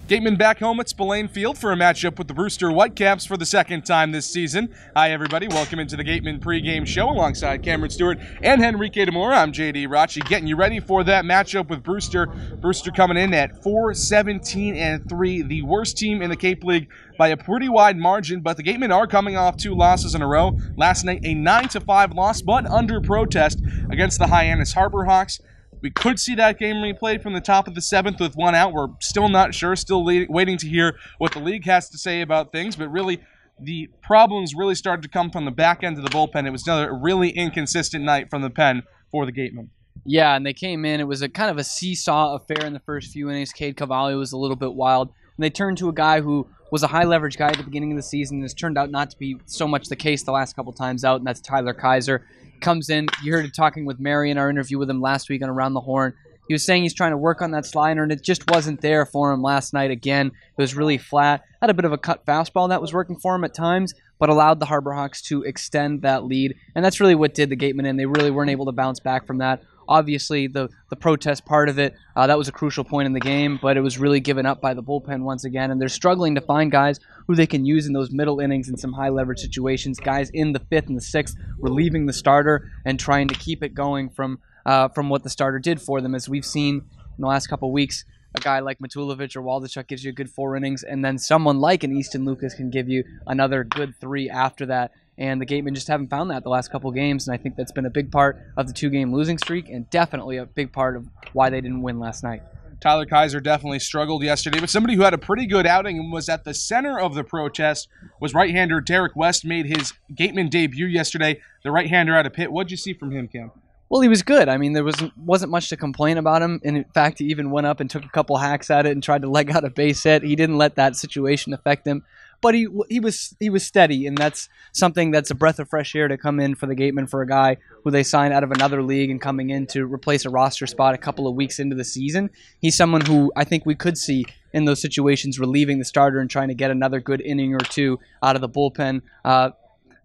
Gatemen back home at Spillane Field for a matchup with the Brewster Whitecaps for the second time this season. Hi, everybody. Welcome into the Gatemen Pregame Show alongside Cameron Stuart and Henrique DaMour. I'm JD Raucci, getting you ready for that matchup with Brewster. Brewster coming in at 4-17-3, the worst team in the Cape League by a pretty wide margin, but the Gatemen are coming off 2 losses in a row. Last night, a 9-5 loss, but under protest against the Hyannis Harbor Hawks. We could see that game replayed from the top of the 7th with 1 out. We're still not sure, still waiting to hear what the league has to say about things, but really the problems really started to come from the back end of the bullpen. It was another really inconsistent night from the pen for the Gatemen. Yeah, and they came in. It was a kind of a seesaw affair in the first few innings. Cade Cavalli was a little bit wild, and they turned to a guy who was a high-leverage guy at the beginning of the season, and has turned out not to be so much the case the last couple times out, and that's Tyler Kaiser. Comes in, you heard it talking with Mary in our interview with him last week on Around the Horn. He was saying he's trying to work on that slider, and it just wasn't there for him last night again. It was really flat. Had a bit of a cut fastball that was working for him at times, but allowed the Harbor Hawks to extend that lead, and that's really what did the Gatemen in. They really weren't able to bounce back from that. Obviously, the protest part of it, that was a crucial point in the game, but it was really given up by the bullpen once again, and they're struggling to find guys who they can use in those middle innings in some high-leverage situations, guys in the 5th and the 6th relieving the starter and trying to keep it going from what the starter did for them. As we've seen in the last couple of weeks, a guy like Matulovic or Waldachuk gives you a good 4 innings, and then someone like an Easton Lucas can give you another good 3 after that. And the Gatemen just haven't found that the last couple of games, and I think that's been a big part of the 2-game losing streak and definitely a big part of why they didn't win last night. Tyler Kaiser definitely struggled yesterday, but somebody who had a pretty good outing and was at the center of the protest was right-hander Derek West. Made his Gateman debut yesterday, the right-hander out of Pitt. What'd you see from him, Cam? Well, he was good. I mean, there wasn't much to complain about him, and in fact, he even went up and took a couple hacks at it and tried to leg out a base hit. He didn't let that situation affect him. But he was steady, and that's something that's a breath of fresh air to come in for the Gatemen for a guy who they signed out of another league and coming in to replace a roster spot a couple of weeks into the season. He's someone who I think we could see in those situations relieving the starter and trying to get another good inning or 2 out of the bullpen.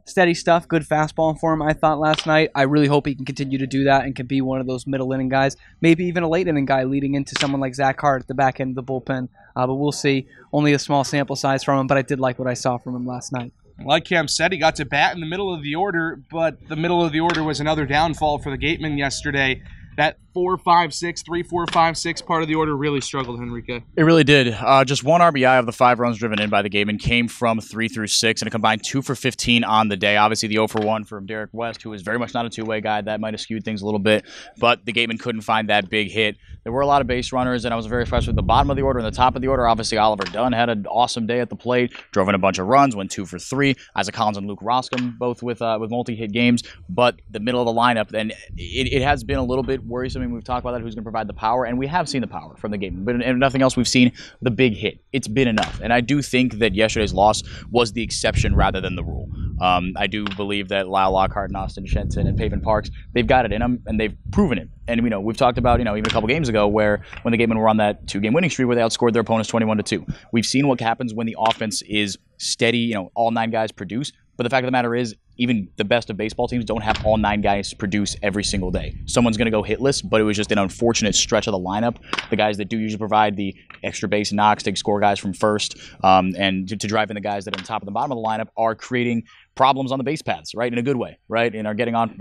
Steady stuff, good fastball for him, I thought, last night. I really hope he can continue to do that and can be one of those middle inning guys, maybe even a late inning guy leading into someone like Zach Hart at the back end of the bullpen. But we'll see. Only a small sample size from him, but I did like what I saw from him last night. Like Cam said, he got to bat in the middle of the order, but the middle of the order was another downfall for the Gatemen yesterday. That 4-5-6, 3-4-5-6 part of the order really struggled, Henrique. It really did. Just 1 RBI of the 5 runs driven in by the Gatemen came from 3 through 6, and a combined 2 for 15 on the day. Obviously, the 0 for 1 from Derek West, who is very much not a two-way guy. That might have skewed things a little bit, but the Gatemen couldn't find that big hit. There were a lot of base runners, and I was very impressed with the bottom of the order and the top of the order. Obviously, Oliver Dunn had an awesome day at the plate, drove in a bunch of runs, went 2 for 3. Isaac Collins and Luke Roscom both with multi-hit games, but the middle of the lineup, and it has been a little bit worrisome. I mean, we've talked about that, who's going to provide the power, and we have seen the power from the Gatemen, but if nothing else, we've seen the big hit. It's been enough, and I do think that yesterday's loss was the exception rather than the rule. I do believe that Lyle Lockhart and Austin Shenson and Pavin Parks, they've got it in them, and they've proven it. And we've talked about even a couple games ago where when the Gatemen were on that 2-game winning streak where they outscored their opponents 21-2. We've seen what happens when the offense is steady. All 9 guys produce. But the fact of the matter is, even the best of baseball teams don't have all 9 guys produce every single day. Someone's going to go hitless, but it was just an unfortunate stretch of the lineup. The guys that do usually provide the extra base knocks to score guys from first and to drive in the guys that are on top and the bottom of the lineup are creating problems on the base paths, right, in a good way, right, and are getting on,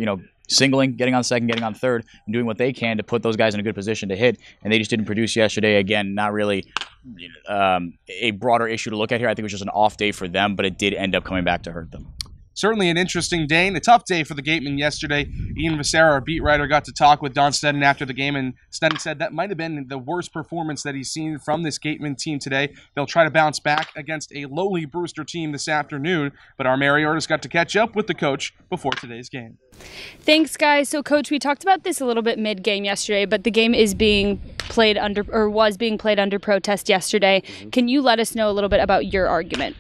singling, getting on second, getting on third, and doing what they can to put those guys in a good position to hit, and they just didn't produce yesterday. Again, not really a broader issue to look at here. I think it was just an off day for them, but it did end up coming back to hurt them. Certainly an interesting day and a tough day for the Gatemen yesterday. Ian Vescera, our beat writer, got to talk with Don Sneddon after the game, and Sneddon said that might have been the worst performance that he's seen from this Gatemen team today. They'll try to bounce back against a lowly Brewster team this afternoon, but our Mary Ortis got to catch up with the coach before today's game. Thanks, guys. So, Coach, we talked about this a little bit mid-game yesterday, but the game is being played under, or was being played under protest yesterday. Can you let us know a little bit about your argument?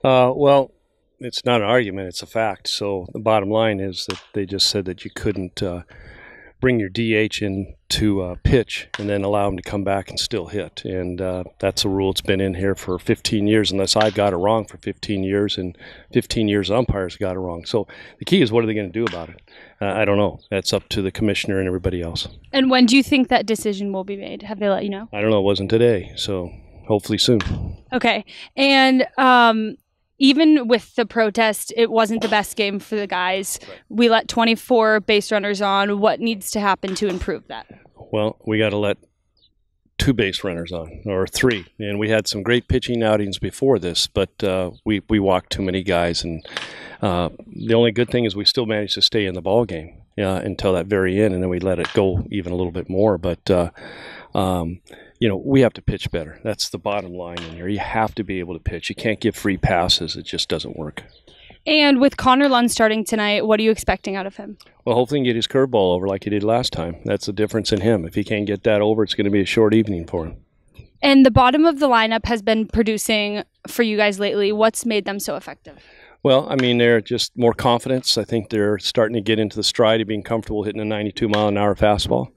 Well, it's not an argument, it's a fact. So the bottom line is that they just said that you couldn't bring your DH in to pitch and then allow him to come back and still hit. And that's a rule that's been in here for 15 years, unless I've got it wrong for 15 years, and 15 years umpires got it wrong. So the key is, what are they going to do about it? I don't know. That's up to the commissioner and everybody else. And when do you think that decision will be made? Have they let you know? I don't know. It wasn't today, so hopefully soon. Okay. And even with the protest, it wasn't the best game for the guys. Right. We let 24 base runners on. What needs to happen to improve that? Well, we got to let 2 base runners on, or 3. And we had some great pitching outings before this, but we walked too many guys. And the only good thing is we still managed to stay in the ball game until that very end, and then we let it go even a little bit more. But we have to pitch better. That's the bottom line in here. You have to be able to pitch. You can't give free passes. It just doesn't work. And with Connor Lunn starting tonight, what are you expecting out of him? Well, hopefully he can get his curveball over like he did last time. That's the difference in him. If he can't get that over, it's going to be a short evening for him. And the bottom of the lineup has been producing for you guys lately. What's made them so effective? Well, I mean, they're just more confidence. I think they're starting to get into the stride of being comfortable hitting a 92-mile-an-hour fastball.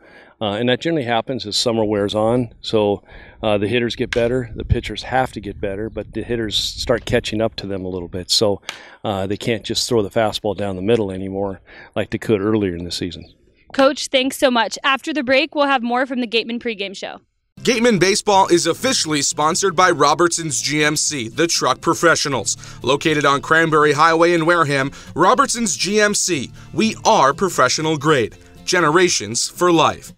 And that generally happens as summer wears on. So the hitters get better, the pitchers have to get better, but the hitters start catching up to them a little bit. So they can't just throw the fastball down the middle anymore like they could earlier in the season. Coach, thanks so much. After the break, we'll have more from the Gatemen Pregame Show. Gatemen Baseball is officially sponsored by Robertson's GMC, the truck professionals. Located on Cranberry Highway in Wareham, Robertson's GMC. We are professional grade. Generations for life.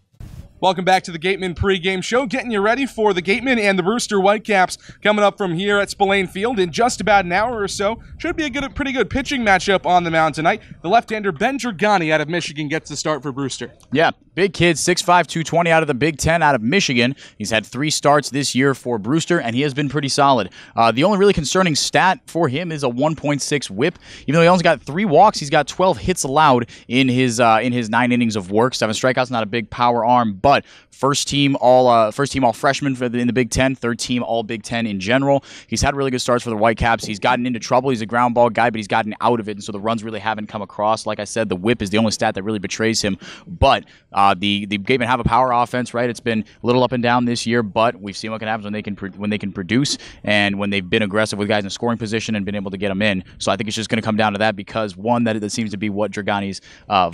Welcome back to the Gatemen Pregame Show, getting you ready for the Gatemen and the Brewster Whitecaps coming up from here at Spillane Field in just about an hour or so. Should be a pretty good pitching matchup on the mound tonight. The left-hander Ben Dragani out of Michigan gets the start for Brewster. Yeah, big kid, 6'5", 220 out of the Big Ten out of Michigan. He's had 3 starts this year for Brewster, and he has been pretty solid. The only really concerning stat for him is a 1.6 whip. Even though he only got 3 walks, he's got 12 hits allowed in his 9 innings of work. 7 strikeouts, not a big power arm, but first team all freshmen in the Big Ten, 3rd team all Big Ten in general. He's had really good starts for the Whitecaps. He's gotten into trouble. He's a ground ball guy, but he's gotten out of it, and so the runs really haven't come across. Like I said, the whip is the only stat that really betrays him. But the Gatemen have a power offense, right? It's been a little up and down this year, but we've seen what can happen when they can produce and when they've been aggressive with guys in scoring position and been able to get them in. So I think it's just going to come down to that because one, that seems to be what Dragani's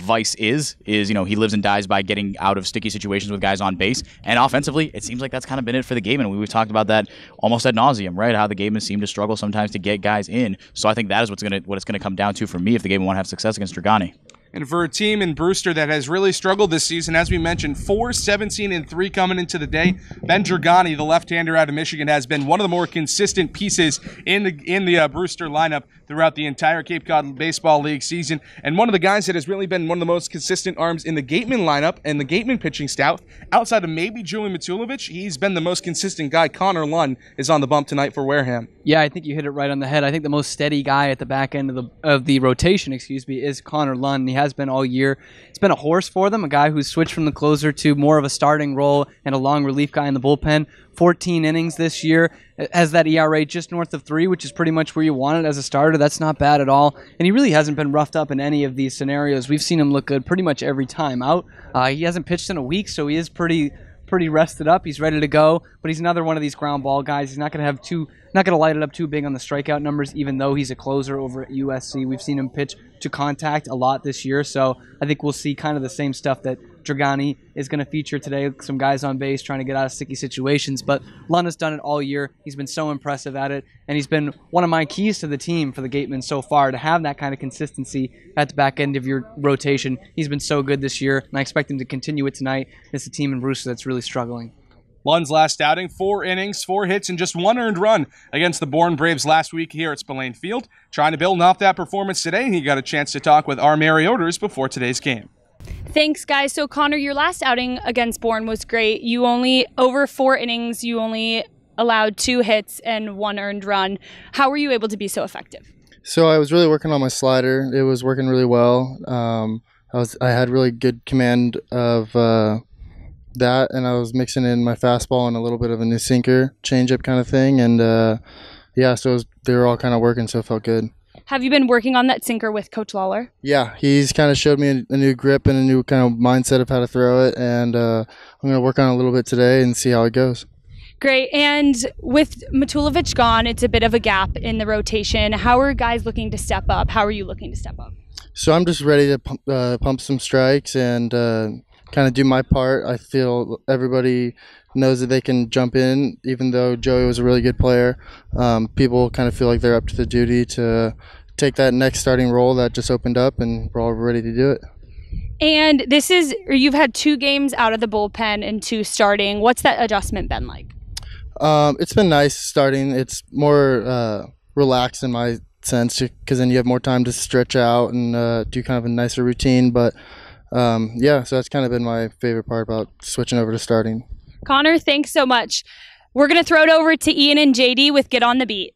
vice is he lives and dies by getting out of sticky situations with guys on base. And offensively, it seems like that's kind of been it for the Gatemen. We've talked about that almost ad nauseum, right? How the Gatemen seem to struggle sometimes to get guys in. So I think that is what it's going to come down to for me if the Gatemen want to have success against Dragani. And for a team in Brewster that has really struggled this season, as we mentioned, 4-17-3 coming into the day. Ben Dragani, the left-hander out of Michigan, has been one of the more consistent pieces in the Brewster lineup throughout the entire Cape Cod Baseball League season, and one of the guys that has really been one of the most consistent arms in the Gatemen lineup and the Gatemen pitching staff. Outside of maybe Julian Matulovic, he's been the most consistent guy. Connor Lunn is on the bump tonight for Wareham. Yeah, I think you hit it right on the head. I think the most steady guy at the back end of the rotation, is Connor Lunn. He has been all year. It's been a horse for them, a guy who's switched from the closer to more of a starting role and a long relief guy in the bullpen. 14 innings this year, has that ERA just north of 3, which is pretty much where you want it as a starter. That's not bad at all. And he really hasn't been roughed up in any of these scenarios. We've seen him look good pretty much every time out. He hasn't pitched in a week, so he is pretty rested up. He's ready to go, but he's another one of these ground ball guys. He's not going to light it up too big on the strikeout numbers, even though he's a closer over at USC. We've seen him pitch to contact a lot this year, so I think we'll see kind of the same stuff that Dragani is going to feature today. Some guys on base trying to get out of sticky situations, but Lunn has done it all year. He's been so impressive at it, and he's been one of my keys to the team for the Gatemen so far, to have that kind of consistency at the back end of your rotation. He's been so good this year, and I expect him to continue it tonight. It's a team in Brewster that's really struggling. Lunn's last outing, 4 innings, 4 hits, and just 1 earned run against the Bourne Braves last week here at Spillane Field. Trying to build off that performance today, he got a chance to talk with our Marioters before today's game. Thanks, guys. So, Connor, your last outing against Bourne was great. You over 4 innings, you only allowed 2 hits and 1 earned run. How were you able to be so effective? So I was really working on my slider. It was working really well. I had really good command of that, and I was mixing in my fastball and a little bit of a new sinker, changeup kind of thing, and so they were all kind of working, so it felt good. Have you been working on that sinker with Coach Lawler? Yeah, he's kind of showed me a new grip and a new kind of mindset of how to throw it, and I'm going to work on it a little bit today and see how it goes. Great. And with Matulovic gone, it's a bit of a gap in the rotation. How are guys looking to step up? How are you looking to step up? So I'm just ready to pump some strikes and kind of do my part. I feel everybody knows that they can jump in, even though Joey was a really good player. People kind of feel like they're up to the duty to take that next starting role that just opened up, and we're all ready to do it. And you've had 2 games out of the bullpen and 2 starting. What's that adjustment been like? It's been nice starting. It's more relaxed in my sense, because then you have more time to stretch out and do kind of a nicer routine. But yeah, so that's kind of been my favorite part about switching over to starting. Connor, thanks so much. We're going to throw it over to Ian and JD with Get on the Beat.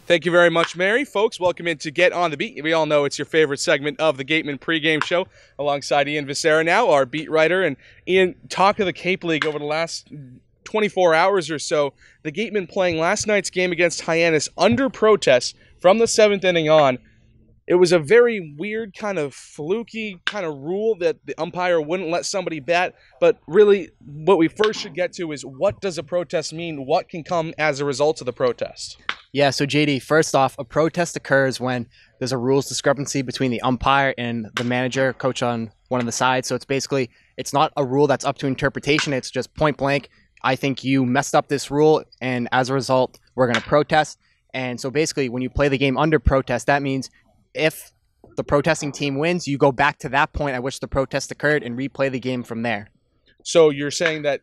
Thank you very much, Mary. Folks, welcome into Get on the Beat. We all know it's your favorite segment of the Gatemen pregame show, alongside Ian Vescera now, our beat writer. And Ian, talk of the Cape League over the last 24 hours or so. The Gatemen playing last night's game against Hyannis under protest from the 7th inning on. It was a very weird kind of fluky kind of rule that the umpire wouldn't let somebody bat. But really, what we first should get to is, what does a protest mean? What can come as a result of the protest? Yeah, so JD, first off, a protest occurs when there's a rules discrepancy between the umpire and the manager, coach on one of the sides. So it's not a rule that's up to interpretation. It's just point blank, I think you messed up this rule, and as a result, we're going to protest. And so basically, when you play the game under protest, that means if the protesting team wins, you go back to that point at which the protest occurred and replay the game from there. So you're saying that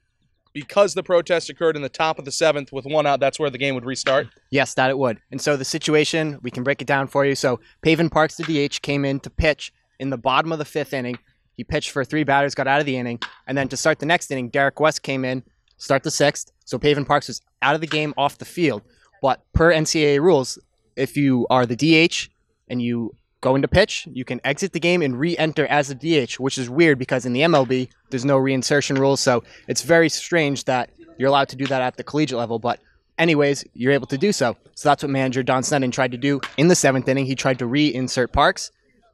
because the protest occurred in the top of the 7th with 1 out, that's where the game would restart? Yes, that it would. And so the situation, we can break it down for you. So Pavin Parks, the DH, came in to pitch in the bottom of the 5th inning. He pitched for 3 batters, got out of the inning. And then to start the next inning, Derek West came in, start the 6th. So Pavin Parks was out of the game, off the field. But per NCAA rules, if you are the DH and you go into pitch, you can exit the game and re-enter as a DH, which is weird because in the MLB, there's no reinsertion rules. So it's very strange that you're allowed to do that at the collegiate level. But anyways, you're able to do so. So that's what manager Don Sneddon tried to do in the 7th inning. He tried to reinsert Parks.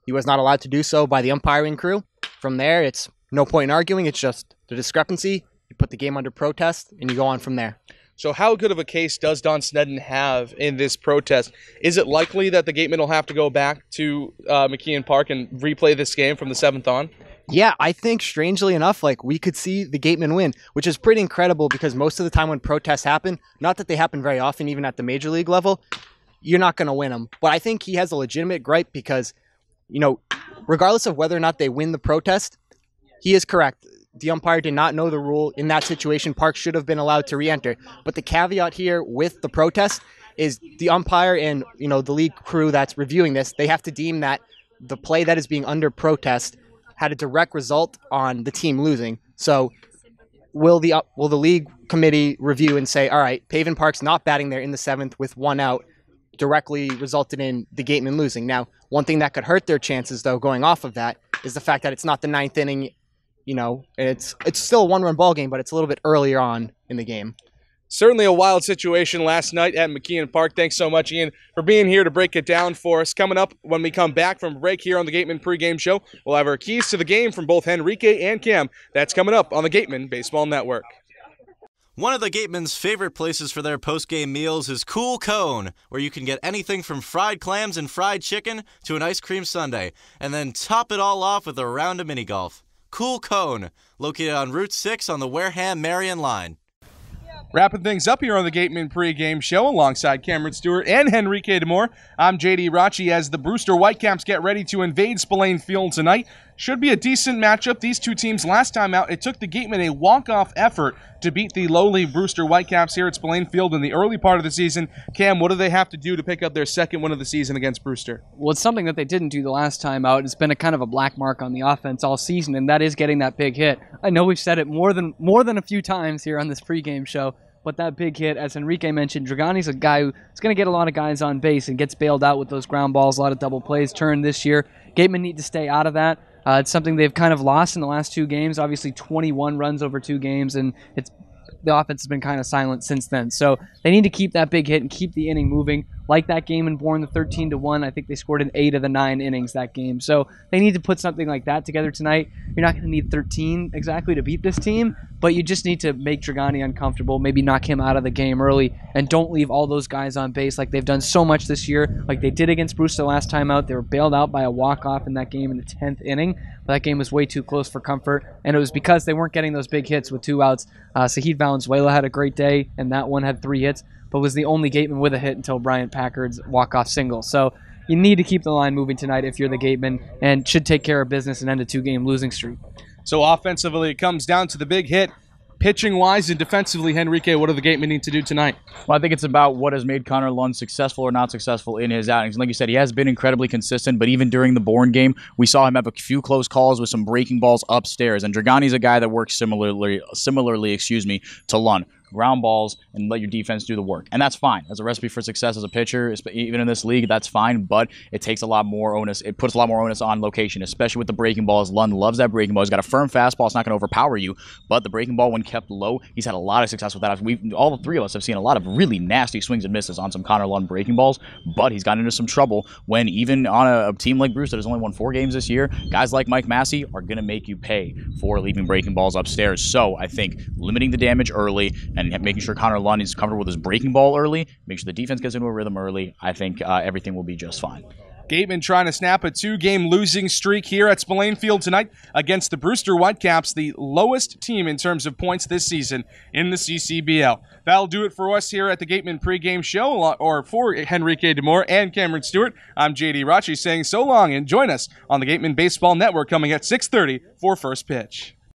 He was not allowed to do so by the umpiring crew. From there, it's no point in arguing. It's just the discrepancy. You put the game under protest, and you go on from there. So how good of a case does Don Sneddon have in this protest? Is it likely that the Gatemen will have to go back to McKeon Park and replay this game from the 7th on? Yeah, I think strangely enough, we could see the Gatemen win, which is pretty incredible because most of the time when protests happen, not that they happen very often, even at the major league level, you're not going to win them. But I think he has a legitimate gripe because, regardless of whether or not they win the protest, he is correct. The umpire did not know the rule. In that situation, Parks should have been allowed to re-enter. But the caveat here with the protest is the umpire and, the league crew that's reviewing this, they have to deem that the play that is being under protest had a direct result on the team losing. So will the league committee review and say, all right, Pavin Parks not batting there in the 7th with 1 out directly resulted in the Gatemen losing. Now, one thing that could hurt their chances, though, going off of that, is the fact that it's not the 9th inning. It's still a 1-run ball game, but it's a little bit earlier on in the game. Certainly a wild situation last night at McKeon Park. Thanks so much, Ian, for being here to break it down for us. Coming up when we come back from break here on the Gatemen pregame show, we'll have our keys to the game from both Henrique and Cam. That's coming up on the Gatemen Baseball Network. One of the Gatemen's favorite places for their post-game meals is Cool Cone, where you can get anything from fried clams and fried chicken to an ice cream sundae, and then top it all off with a round of mini golf. Cool Cone, located on Route 6 on the Wareham-Marion line. Wrapping things up here on the Gatemen pregame show alongside Cameron Stuart and Henrique DaMour. I'm JD Raucci as the Brewster Whitecaps get ready to invade Spillane Field tonight. Should be a decent matchup. These two teams last time out, it took the Gatemen a walk-off effort to beat the lowly Brewster Whitecaps here at Spillane Field in the early part of the season. Cam, what do they have to do to pick up their second win of the season against Brewster? Well, it's something that they didn't do the last time out. It's been a kind of a black mark on the offense all season, and that is getting that big hit. I know we've said it more than a few times here on this pregame show, but that big hit, as Henrique mentioned, Dragani's a guy who's going to get a lot of guys on base and gets bailed out with those ground balls, a lot of double plays turned this year. Gatemen need to stay out of that. It's something they've kind of lost in the last 2 games. Obviously, 21 runs over 2 games, and the offense has been kind of silent since then. So they need to keep that big hit and keep the inning moving. like that game in Bourne, the 13-1. I think they scored in 8 of the 9 innings that game. So they need to put something like that together tonight. You're not going to need 13 exactly to beat this team, but you just need to make Dragani uncomfortable, maybe knock him out of the game early, and don't leave all those guys on base like they've done so much this year, like they did against Brewster last time out. They were bailed out by a walk-off in that game in the 10th inning, but that game was way too close for comfort, and it was because they weren't getting those big hits with 2 outs. Sahid Valenzuela had a great day, and that one had 3 hits, but was the only Gateman with a hit until Bryant Packard's walk-off single. So you need to keep the line moving tonight if you're the Gatemen, and should take care of business and end a 2-game losing streak. So offensively, it comes down to the big hit. Pitching-wise and defensively, Henrique, what do the Gatemen need to do tonight? Well, I think it's about what has made Connor Lunn successful or not successful in his outings. And like you said, he has been incredibly consistent, but even during the Bourne game, we saw him have a few close calls with some breaking balls upstairs. And Dragani's a guy that works similarly, to Lunn. Ground balls and let your defense do the work. And that's fine. That's a recipe for success as a pitcher. Even in this league, that's fine, but it takes a lot more onus. It puts a lot more onus on location, especially with the breaking balls. Lunn loves that breaking ball. He's got a firm fastball. It's not going to overpower you, but the breaking ball, when kept low, he's had a lot of success with that. All the 3 of us have seen a lot of really nasty swings and misses on some Connor Lunn breaking balls, but he's gotten into some trouble when even on a team like Brewster that's only won 4 games this year, guys like Mike Massey are going to make you pay for leaving breaking balls upstairs. So I think limiting the damage early and making sure Connor Lunn is comfortable with his breaking ball early, make sure the defense gets into a rhythm early, I think everything will be just fine. Gatemen trying to snap a 2-game losing streak here at Spillane Field tonight against the Brewster Whitecaps, the lowest team in terms of points this season in the CCBL. That'll do it for us here at the Gatemen Pregame Show, or for Henrique DaMour and Cameron Stuart. I'm JD Raucci saying so long, and join us on the Gatemen Baseball Network coming at 6:30 for First Pitch.